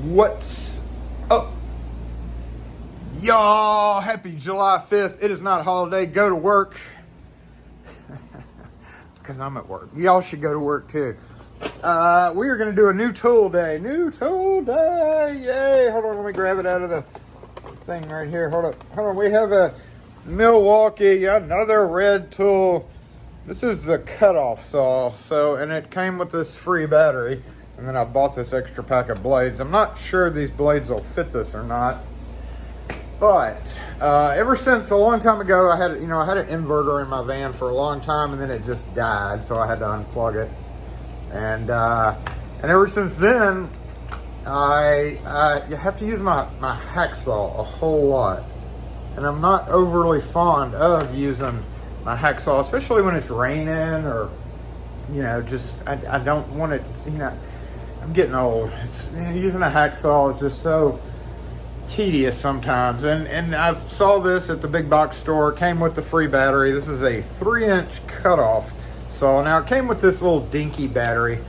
What's up, y'all? Happy July 5th. It is not a holiday. Go to work. Because I'm at work. Y'all should go to work too. We are going to do a new tool day. New tool day. Yay. Hold on. Let me grab it out of the thing right here. Hold on. We have a Milwaukee, another red tool. This is the cutoff saw. And it came with this free battery. And then I bought this extra pack of blades. I'm not sure these blades will fit this or not. But ever since a long time ago, I had an inverter in my van for a long time, and then it just died, so I had to unplug it. And ever since then, I have to use my hacksaw a whole lot. And I'm not overly fond of using my hacksaw, especially when it's raining or, I don't want it, I'm getting old. Using a hacksaw is just so tedious sometimes. And I saw this at the big box store. It came with the free battery. This is a 3-inch cutoff saw. Now it came with this little dinky battery,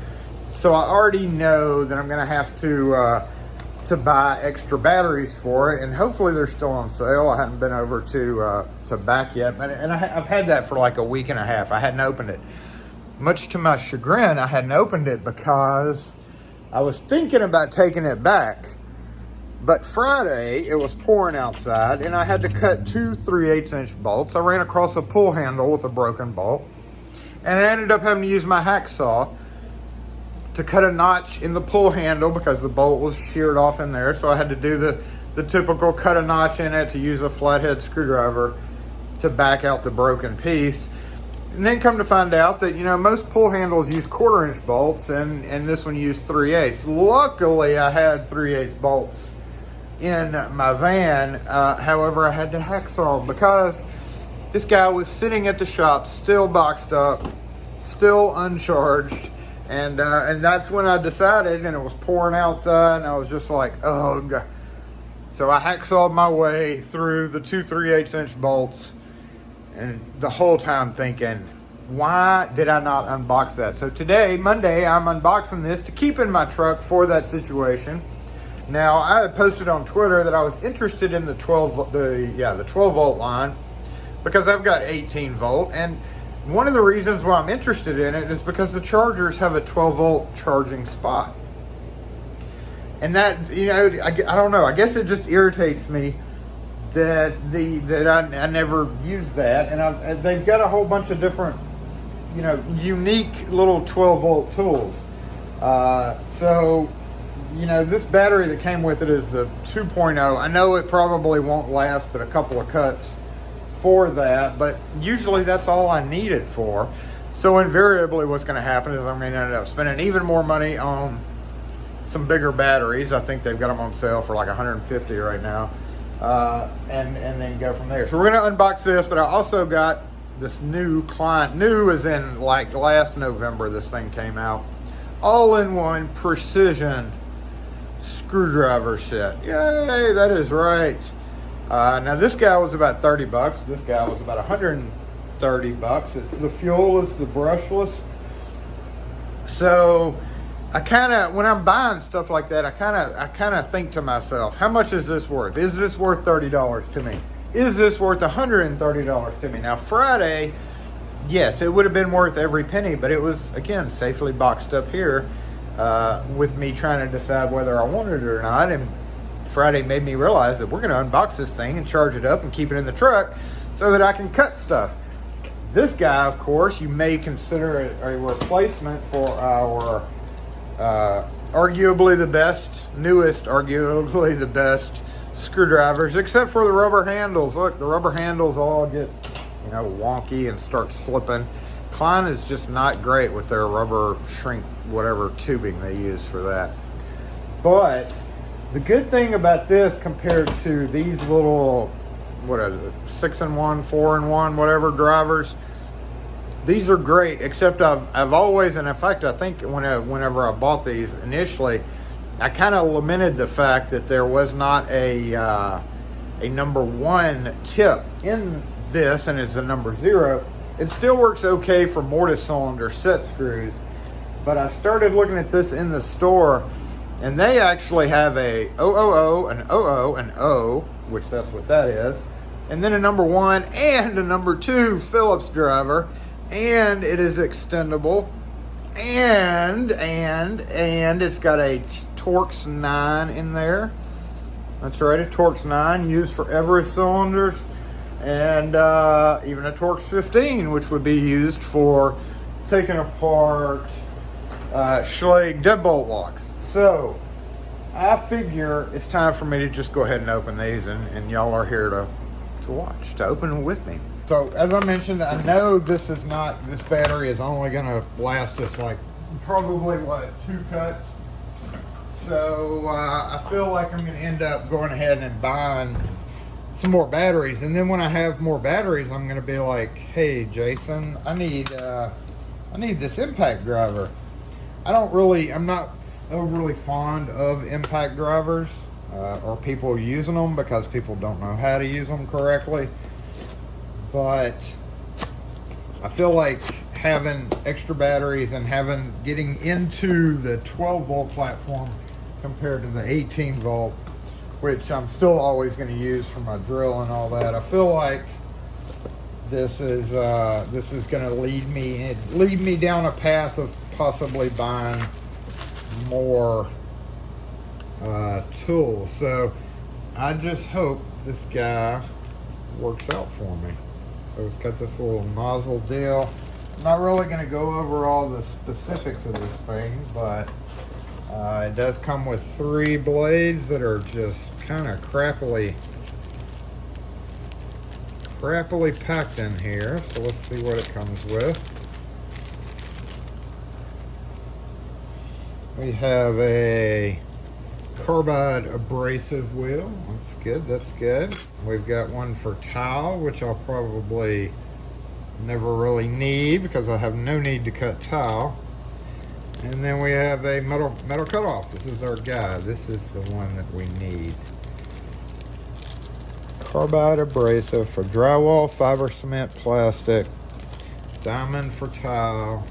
so I already know that I'm going to have to buy extra batteries for it, and hopefully they're still on sale. I haven't been over to back yet, I've had that for like a week and a half. I hadn't opened it. Much to my chagrin, I hadn't opened it because I was thinking about taking it back. But Friday, it was pouring outside, and I had to cut 2 3/8-inch bolts. I ran across a pull handle with a broken bolt, and I ended up having to use my hacksaw to cut a notch in the pull handle because the bolt was sheared off in there. So I had to do the typical cut a notch in it to use a flathead screwdriver to back out the broken piece. And then come to find out that, most pull handles use 1/4-inch bolts, and this one used 3/8. Luckily, I had 3/8 bolts in my van. However, I had to hacksaw because this guy was sitting at the shop, still boxed up, still uncharged. And that's when I decided, and it was pouring outside, and I was just like, oh, God. So I hacksawed my way through the 2 3/8-inch bolts, and the whole time thinking, why did I not unbox that? So today, Monday, I'm unboxing this to keep in my truck for that situation. Now, I had posted on Twitter that I was interested in the 12 volt line because I've got 18 volt, and one of the reasons why I'm interested in it is because the chargers have a 12 volt charging spot. And that, I don't know, I guess it just irritates me that I never use that. And they've got a whole bunch of different, unique little 12 volt tools. So, this battery that came with it is the 2.0. I know it probably won't last but a couple of cuts for that, but usually that's all I need it for. So invariably what's going to happen is I'm going to end up spending even more money on some bigger batteries. I think they've got them on sale for like $150 right now. And then go from there. So we're going to unbox this, but I also got this new Klein, new as in like last November this thing came out. All-in-one precision screwdriver set. Yay, that is right. Now this guy was about $30. This guy was about $130. It's the fuel, it's the brushless. So I kind of, when I'm buying stuff like that, I kind of think to myself, how much is this worth? Is this worth $30 to me? Is this worth $130 to me? Now Friday, yes, it would have been worth every penny, but it was, again, safely boxed up here with me trying to decide whether I wanted it or not. And Friday made me realize that we're going to unbox this thing and charge it up and keep it in the truck so that I can cut stuff. This guy, of course, you may consider a replacement for our arguably the best, newest, arguably the best screwdrivers, except for the rubber handles. Look, the rubber handles all get, wonky and start slipping. Klein is just not great with their rubber shrink, whatever tubing they use for that. But the good thing about this compared to these little, 6-in-1, 4-in-1, whatever drivers, these are great, except I've always, and in fact, I think whenever I bought these initially, I kind of lamented the fact that there was not a number 1 tip in this, and it's a number 0. It still works okay for mortise cylinder set screws, but I started looking at this in the store, And they actually have a 000, an 00, an O, which that's what that is. And then a number 1 and a number 2 Phillips driver. And it is extendable. And it's got a Torx 9 in there. That's right, a Torx 9 used for every cylinders. And even a Torx 15, which would be used for taking apart Schlage deadbolt locks. So I figure it's time for me to just go ahead and open these, and y'all are here to watch, to open them with me. So as I mentioned, I know this battery is only gonna last us like probably 2 cuts. So I feel like I'm gonna end up going ahead and buying some more batteries, and then when I have more batteries, I'm gonna be like, hey Jason, I need this impact driver. I'm not overly fond of impact drivers or people using them because people don't know how to use them correctly. But I feel like having extra batteries and getting into the 12 volt platform compared to the 18 volt, which I'm still always going to use for my drill and all that, I feel like this is going to lead me down a path of possibly buying more tools. So I just hope this guy works out for me. So it's got this little nozzle deal. I'm not really going to go over all the specifics of this thing, but it does come with 3 blades that are just kind of crappily packed in here. So let's see what it comes with. We have a carbide abrasive wheel. That's good, that's good. We've got one for tile, which I'll probably never really need because I have no need to cut tile. And then we have a metal cutoff. This is our guy. This is the one that we need. Carbide abrasive for drywall, fiber cement, plastic, diamond for tile,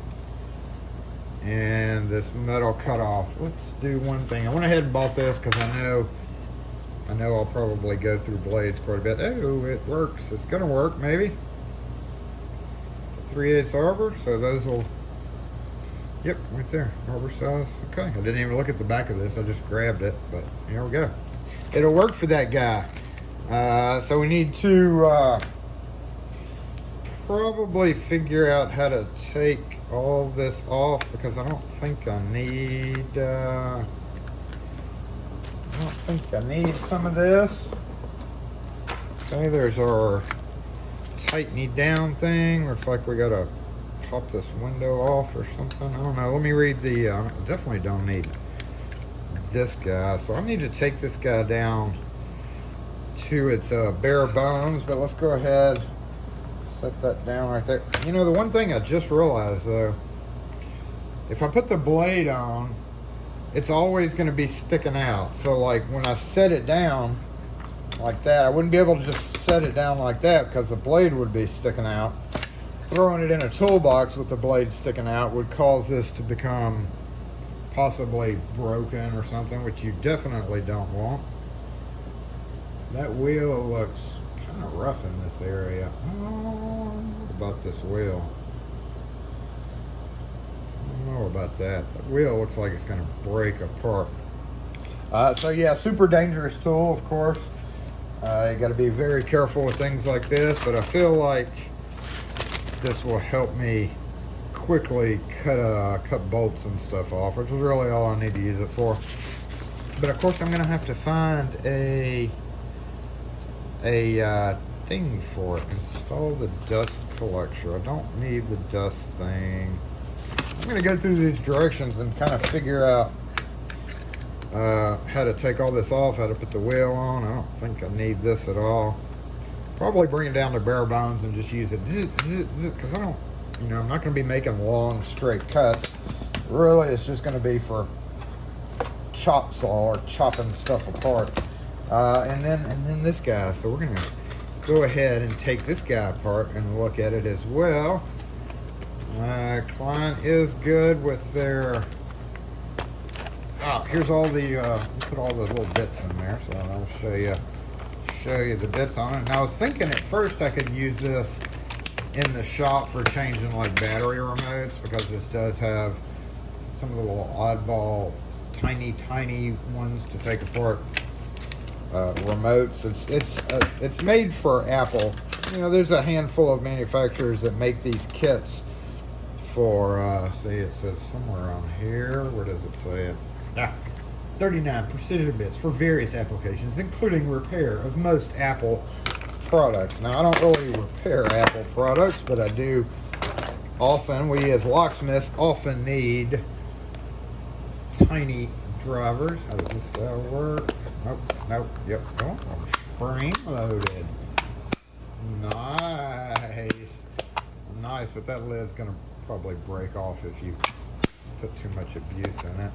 and this metal cutoff. Let's do one thing. I went ahead and bought this because I know I'll probably go through blades quite a bit. Oh, it works. It's gonna work, maybe. It's a 3/8 arbor, so those will. Yep, right there, arbor size. Okay, I didn't even look at the back of this. I just grabbed it, but here we go. It'll work for that guy. So we need to probably figure out how to take all this off because I don't think I need some of this. Okay, there's our tightening down thing. Looks like we gotta pop this window off or something. I don't know. Let me read the I definitely don't need this guy, so I need to take this guy down to its bare bones, but let's go ahead, set that down right there. You know, the one thing I just realized though, if I put the blade on, it's always going to be sticking out. So like when I set it down like that, I wouldn't be able to just set it down like that because the blade would be sticking out. Throwing it in a toolbox with the blade sticking out would cause this to become possibly broken or something, which you definitely don't want. That wheel looks kind of rough in this area. Oh, what about this wheel? I don't know about that. That wheel looks like it's going to break apart. So yeah, super dangerous tool, of course. You got to be very careful with things like this, but I feel like this will help me quickly cut bolts and stuff off, which is really all I need to use it for. But of course, I'm going to have to find a thing for it. Install the dust collector. I don't need the dust thing. I'm going to go through these directions and kind of figure out how to take all this off, how to put the wheel on. I don't think I need this at all. Probably bring it down to bare bones and just use it because I'm not going to be making long straight cuts. Really, it's just going to be for chop saw or chopping stuff apart. And then this guy. So we're going to go ahead and take this guy apart and look at it as well. Klein is good with their here's all the, put all the little bits in there, so I'll show you the bits on it. And I was thinking at first I could use this in the shop for changing like battery remotes, because this does have some of the little oddball, tiny ones to take apart. Remotes. It's made for Apple. You know, there's a handful of manufacturers that make these kits for. See, it says somewhere on here. Where does it say it? 39 precision bits for various applications, including repair of most Apple products. Now, I don't really repair Apple products, but I do often. We as locksmiths often need tiny drivers. How does this guy work? Nope. Yep. Oh, spring loaded. Nice. But that lid's gonna probably break off if you put too much abuse in it.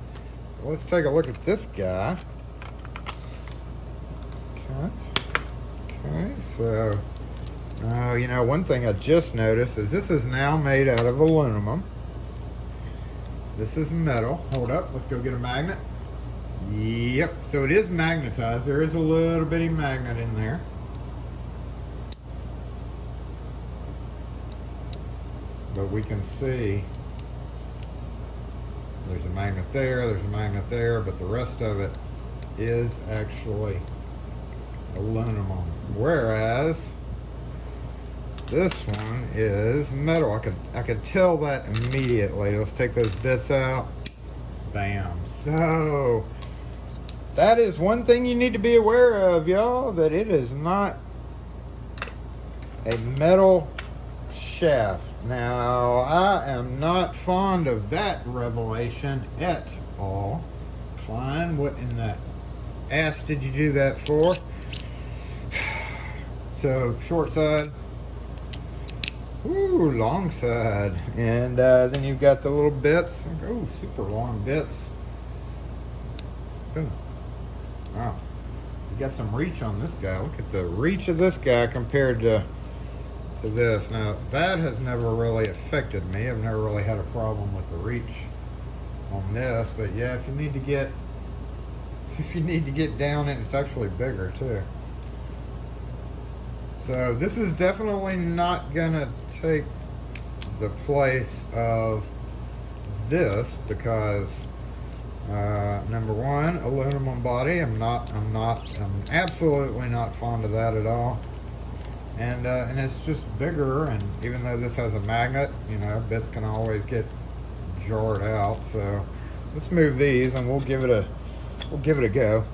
So let's take a look at this guy. Okay. So, you know, one thing I just noticed is this is now made out of aluminum. This is metal. Hold up. Let's go get a magnet. Yep, so it is magnetized. There is a little bitty magnet in there. But we can see there's a magnet there, but the rest of it is actually aluminum. Whereas this one is metal. I could tell that immediately. Let's take those bits out. Bam. So that is one thing you need to be aware of, y'all, that it is not a metal shaft. Now, I am not fond of that revelation at all. Klein, what in the ass did you do that for? So, short side. Ooh, long side. And then you've got the little bits. Oh, super long bits. Boom. Wow. You got some reach on this guy. Look at the reach of this guy compared to this. Now, that has never really affected me. I've never really had a problem with the reach on this. But yeah, if you need to get down it, it's actually bigger too. So this is definitely not gonna take the place of this because number one, aluminum body. I'm absolutely not fond of that at all. And it's just bigger, and even though this has a magnet, you know, bits can always get jarred out. So let's move these and we'll give it a go.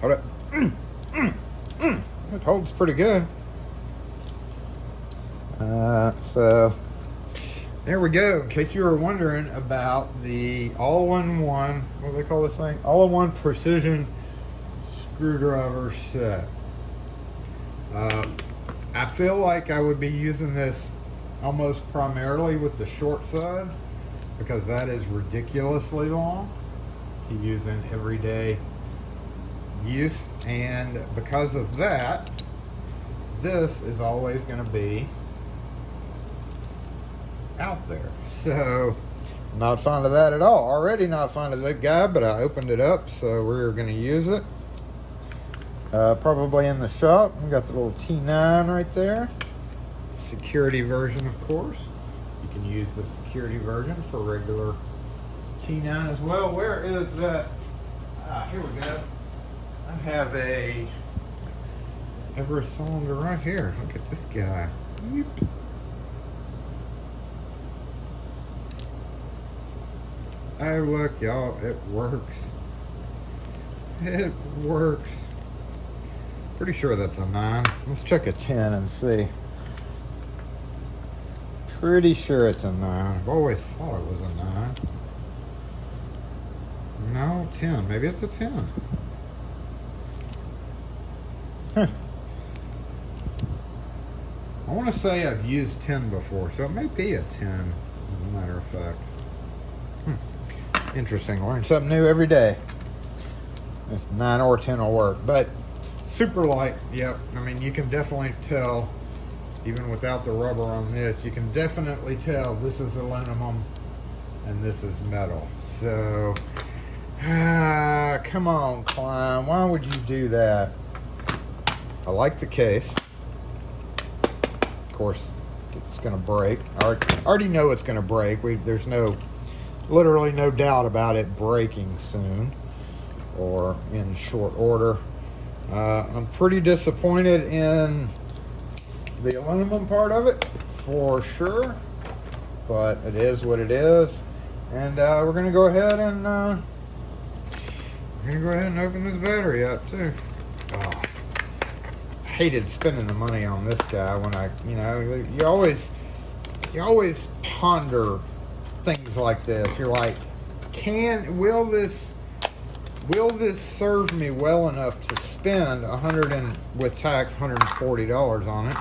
Hold up. It holds pretty good. So there we go. In case you were wondering about the all-in-one, what do they call this thing? All-in-one precision screwdriver set. I feel like I would be using this almost primarily with the short side because that is ridiculously long to use in everyday use, and because of that, this is always going to be out there. So not fond of that at all. Already not fond of that guy, but I opened it up, so we're going to use it. Probably in the shop. We got the little T9 right there. Security version, of course. You can use the security version for regular T9 as well. Where is that? Here we go. I have a Everest cylinder right here. Look at this guy. Oh, look, y'all, it works. It works. Pretty sure that's a 9. Let's check a 10 and see. Pretty sure it's a 9. I've always thought it was a 9. No, 10. Maybe it's a 10. I want to say I've used 10 before, so it may be a 10, as a matter of fact. Interesting. Learn something new every day. If 9 or 10 will work. But super light, yep. I mean, you can definitely tell, even without the rubber on this, you can definitely tell this is aluminum. and this is metal. So, come on, Klein. Why would you do that? I like the case. Of course, it's going to break. I already know it's going to break. There's literally no doubt about it breaking soon or in short order. I'm pretty disappointed in the aluminum part of it, for sure. But it is what it is. And we're going to go ahead and open this battery up, too. Oh. Hated spending the money on this guy when you always ponder things like this. You're like, will this serve me well enough to spend with tax $140 on it?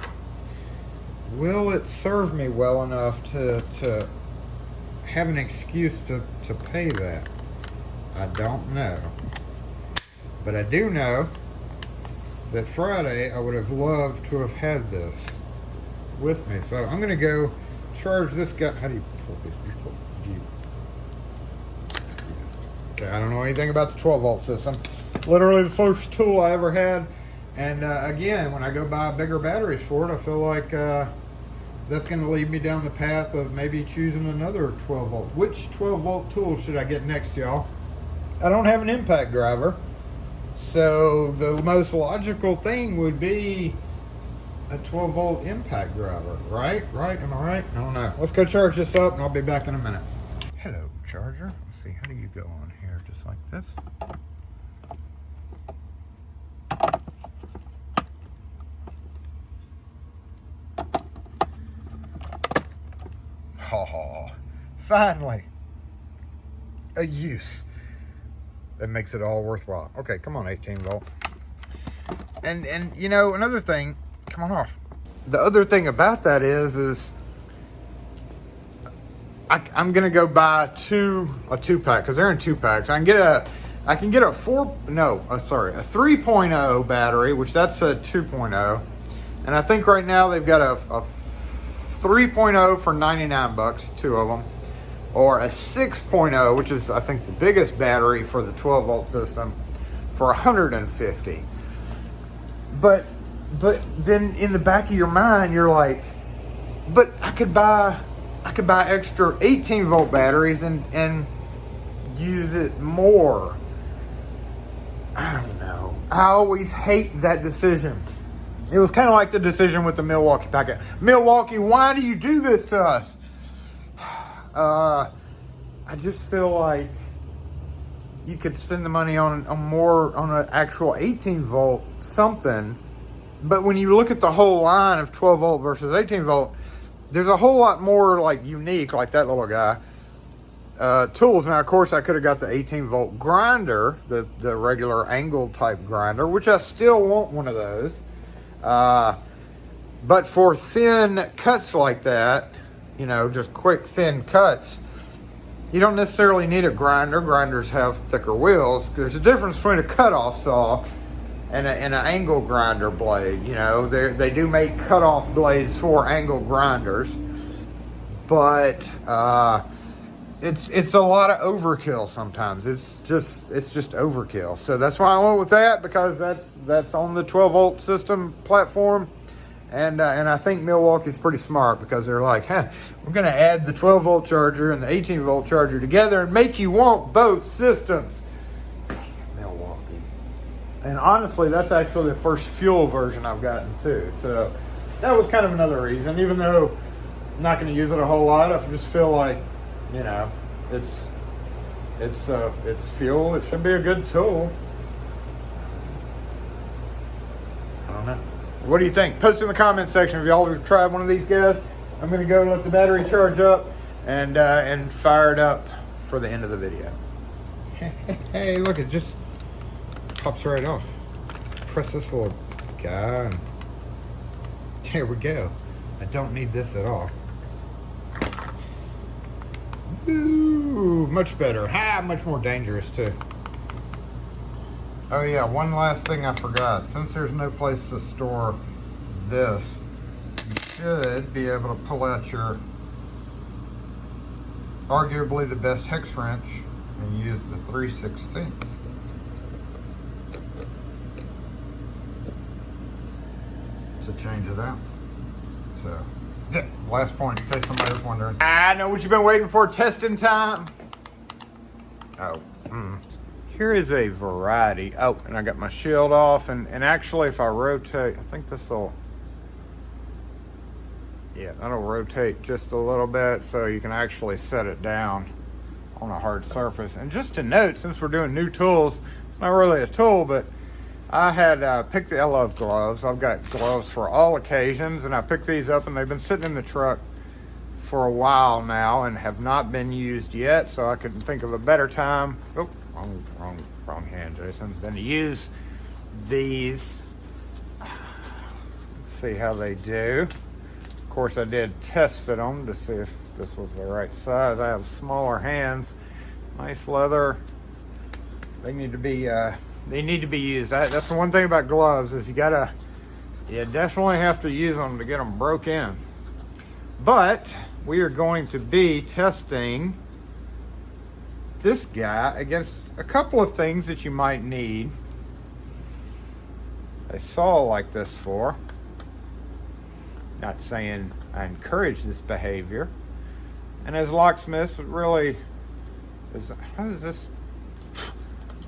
Will it serve me well enough to have an excuse to pay that? I don't know, but I do know that Friday I would have loved to have had this with me. So I'm going to go charge this guy. How do you pull this? Okay, I don't know anything about the 12-volt system. Literally the first tool I ever had. And again, when I go buy bigger batteries for it, I feel like that's going to lead me down the path of maybe choosing another 12-volt. Which 12-volt tool should I get next, y'all? I don't have an impact driver. So the most logical thing would be a 12-volt impact driver, right? Am I right? I don't know. Let's go charge this up and I'll be back in a minute. Hello, charger. Let's see, how do you go on here? Just like this. Oh, finally, a use that makes it all worthwhile. Okay, come on, 18 volt. And you know, another thing, come on off. The other thing about that is I'm gonna go buy a 2-pack because they're in 2-packs. I can get a 3.0 battery, which that's a 2.0, and I think right now they've got a 3.0 for $99, 2 of them, or a 6.0, which is I think the biggest battery for the 12-volt system, for $150. But then in the back of your mind you're like, but I could buy extra 18-volt batteries and use it more. I don't know. I always hate that decision. It was kind of like the decision with the Milwaukee packet. Milwaukee, why do you do this to us? I just feel like you could spend the money on an actual 18-volt something. But when you look at the whole line of 12-volt versus 18-volt, there's a whole lot more like unique, like that little guy, tools. Now, of course, I could have got the 18-volt grinder, the regular angled type grinder, which I still want one of those. But for thin cuts like that, you know, just quick thin cuts, you don't necessarily need a grinder. Grinders have thicker wheels. There's a difference between a cutoff saw and an angle grinder blade. You know, they do make cutoff blades for angle grinders, but it's a lot of overkill sometimes. It's just overkill. So that's why I went with that, because that's on the 12-volt system platform. And I think Milwaukee's pretty smart, because they're like, we're going to add the 12-volt charger and the 18-volt charger together and make you want both systems. Milwaukee. And honestly, that's actually the first fuel version I've gotten too. So that was kind of another reason. Even though I'm not going to use it a whole lot, I just feel like, you know, it's fuel. It should be a good tool. I don't know. What do you think? Post in the comment section if y'all have tried one of these guys. I'm going to go let the battery charge up and fire it up for the end of the video. Hey, look, it just pops right off. Press this little guy and there we go. I don't need this at all. Ooh, much better. Much more dangerous too. Oh yeah, one last thing I forgot. Since there's no place to store this, you should be able to pull out your arguably the best hex wrench, and use the 3/16 to change it out. So, yeah, last point in case somebody was wondering. I know what you've been waiting for, testing time. Oh, Here is a variety. Oh, and I got my shield off, and actually if I rotate, I think this will, yeah, that'll rotate just a little bit so you can actually set it down on a hard surface. And just to note, since we're doing new tools, it's not really a tool, but I had picked I love gloves. I've got gloves for all occasions, and I picked these up, and they've been sitting in the truck for a while now and have not been used yet, so I couldn't think of a better time. Oh, wrong hand, Jason. Than to use these. Let's see how they do. Of course, I did test fit them to see if this was the right size. I have smaller hands. Nice leather. They need to be used. That's the one thing about gloves is you definitely have to use them to get them broke in. But we are going to be testing this guy against a couple of things that you might need a saw like this for. Not saying I encourage this behavior. And as locksmiths, it really is. How does this?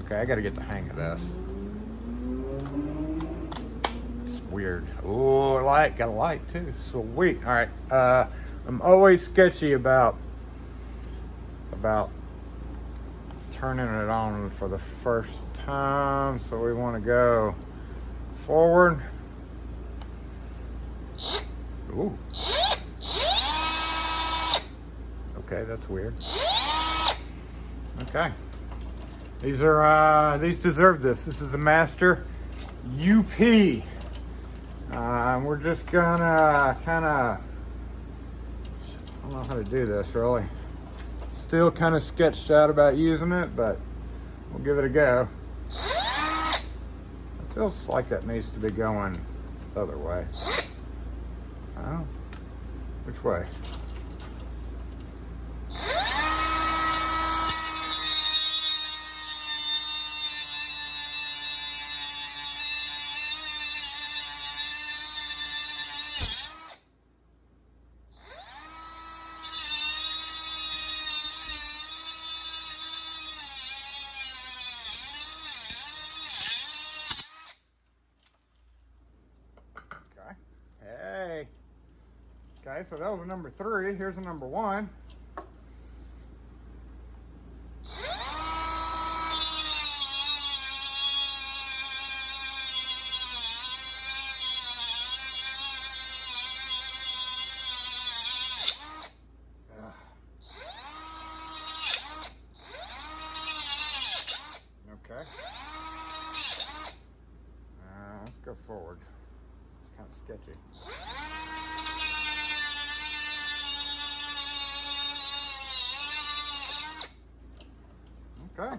Okay, I got to get the hang of this. It's weird. Oh, got a light too. Sweet. All right. I'm always sketchy about turning it on for the first time, so we want to go forward. Ooh. Okay, that's weird. Okay. These deserve this. This is the Master UP. We're just gonna kind of, I don't know how to do this really. Still kind of sketched out about using it, but we'll give it a go. It feels like that needs to be going the other way. Oh, which way? Hey. Okay, so that was a number 3. Here's a number 1. Okay. Let's go forward. It's kind of sketchy. Okay,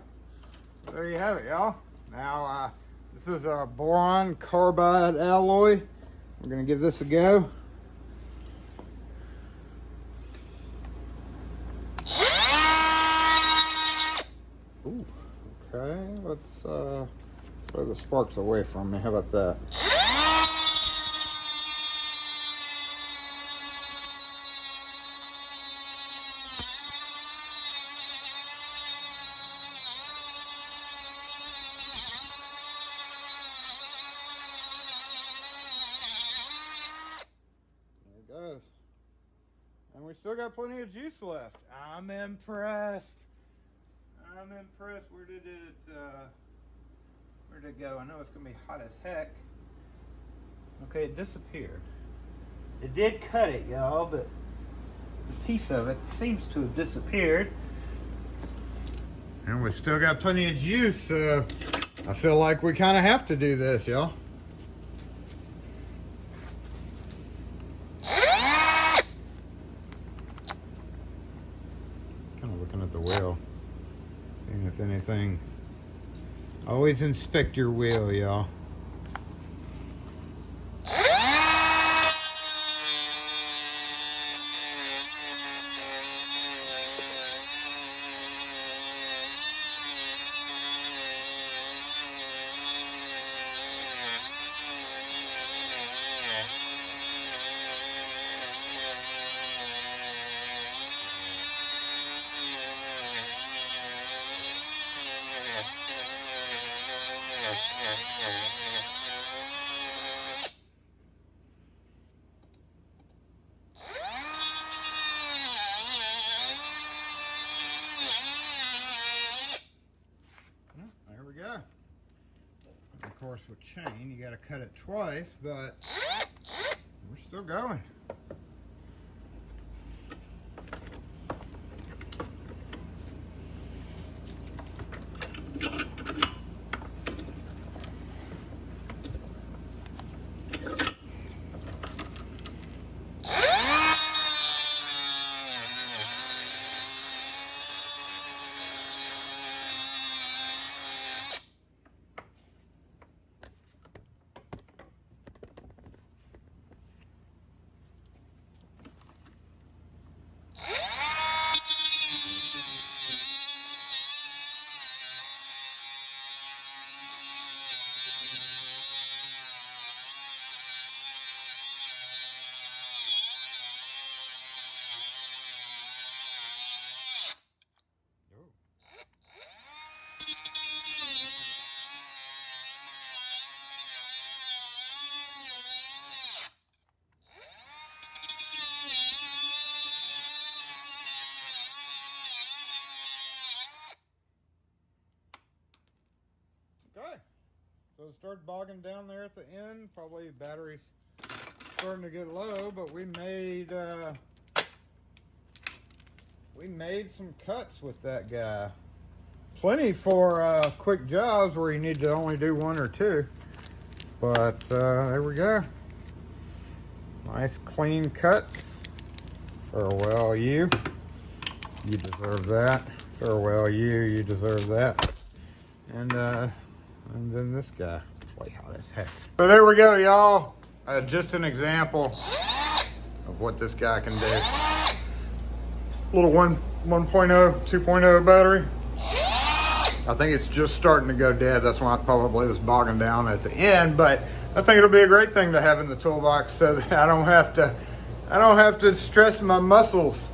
so there you have it, y'all. Now, this is a boron carbide alloy. We're going to give this a go. Ooh, okay, let's throw the sparks away from me. How about that? Does. And we still got plenty of juice left. I'm impressed. Where did it go? I know it's gonna be hot as heck. Okay, it disappeared. It did cut it, y'all, but a piece of it seems to have disappeared. And we still got plenty of juice, so I feel like we kind of have to do this, y'all. Looking at the wheel, seeing if anything. Always inspect your wheel, y'all. go. Of course, with chain, you got to cut it twice, but we're still going. Okay, so it started bogging down there at the end. Probably battery's starting to get low, but we made some cuts with that guy. Plenty for quick jobs where you need to only do one or two. But there we go. Nice clean cuts. Farewell, you. You deserve that. Farewell, you. You deserve that. And then this guy. Play how this happens. So there we go, y'all. Just an example of what this guy can do. Little 1.0, 2.0 battery. I think it's just starting to go dead. That's why it probably was bogging down at the end. But I think it'll be a great thing to have in the toolbox so that I don't have to stress my muscles.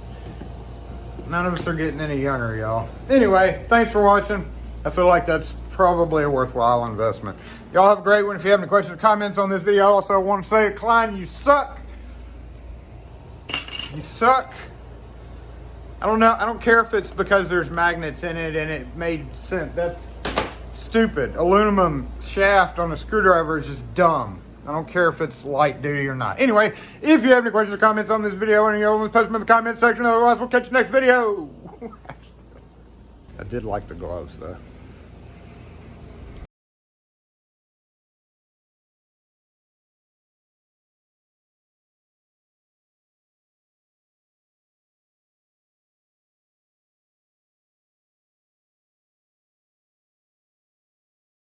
None of us are getting any younger, y'all. Anyway, thanks for watching. I feel like that's probably a worthwhile investment. Y'all have a great one. If you have any questions or comments on this video, I also want to say, Klein, you suck. You suck. I don't know. I don't care if it's because there's magnets in it and it made sense. That's stupid. Aluminum shaft on a screwdriver is just dumb. I don't care if it's light duty or not. Anyway, if you have any questions or comments on this video, and you post them in the comment section. Otherwise, we'll catch you next video. I did like the gloves though.